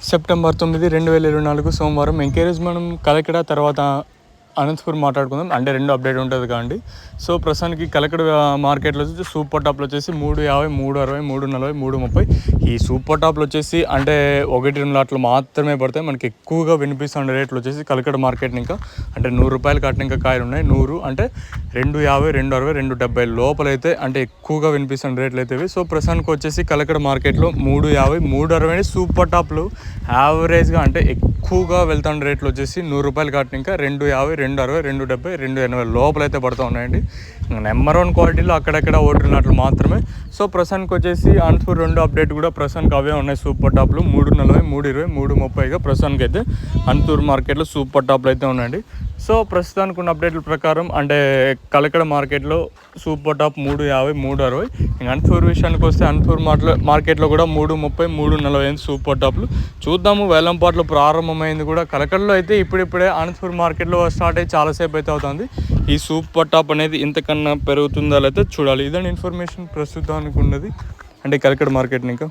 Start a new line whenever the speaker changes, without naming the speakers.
September 9, 2024 సోమవారం. ఇంకేరోజు మనం కలకడ తర్వాత అనంతపూర్ మాట్లాడుకుందాం. అంటే రెండు అప్డేట్ ఉంటుంది కాండి. సో ప్రస్తుతానికి కలకడ మార్కెట్లో వచ్చేసి సూపర్ టాప్లో వచ్చేసి 350, 360, 340, 330. ఈ సూపర్ టాప్లో వచ్చేసి అంటే 1-2 లాట్లు మాత్రమే పడతాయి. మనకి ఎక్కువగా వినిపిస్తున్న రేట్లు వచ్చేసి కలకడ మార్కెట్ ఇంకా అంటే 100 రూపాయలు కట్టిన ఇంకా కాయలు ఉన్నాయి. 100 అంటే 250, 260, 270 లోపలైతే అంటే ఎక్కువగా వినిపిస్తున్న రేట్లు అయితే ఇవి. సో ప్రస్తుతానికి వచ్చేసి కలకడ మార్కెట్లో 350, 360 సూపర్ టాప్లు యావరేజ్గా అంటే ఎక్కువగా వెళ్తున్న రేట్లు వచ్చేసి 100 రూపాయలు కట్టిన ఇంకా 250, 260, 270, 280 లోపలైతే పడుతూ ఉన్నాయండి. నెంబర్ 1 క్వాలిటీలో అక్కడక్కడ ఓటున్నట్లు మాత్రమే. సో ప్రస్తుతానికి వచ్చేసి అనంతపూర్ 2 అప్డేట్ కూడా ప్రస్తుతానికి అవే ఉన్నాయి. సూపర్ టాప్లు 340, 320, 330గా ప్రస్తుతానికి అయితే అనంతపూర్ మార్కెట్లో సూపర్ టాప్లు అయితే ఉన్నాయండి. సో ప్రస్తుతానికి ఉన్న అప్డేట్ల ప్రకారం అంటే కలకడ మార్కెట్లో సూపర్ టాప్ 350, 360. ఇంకా అనంతపూర్ విషయానికి వస్తే అనంతపూర్ మార్కెట్లో కూడా 330, 340 సూపర్ టాప్లు. చూద్దాము, వేలంపాట్లు ప్రారంభమైంది కూడా కలకడలో అయితే ఇప్పుడిప్పుడే. అనంతపూర్ మార్కెట్లో స్టార్ట్ అయ్యి చాలాసేపు అయితే అవుతుంది. ఈ సూపర్ టాప్ అనేది ఇంతకన్నా పెరుగుతుందా అయితే చూడాలి. ఇదండి ఇన్ఫర్మేషన్ ప్రస్తుతానికి ఉన్నది అంటే కలకడ మార్కెట్ని ఇంకా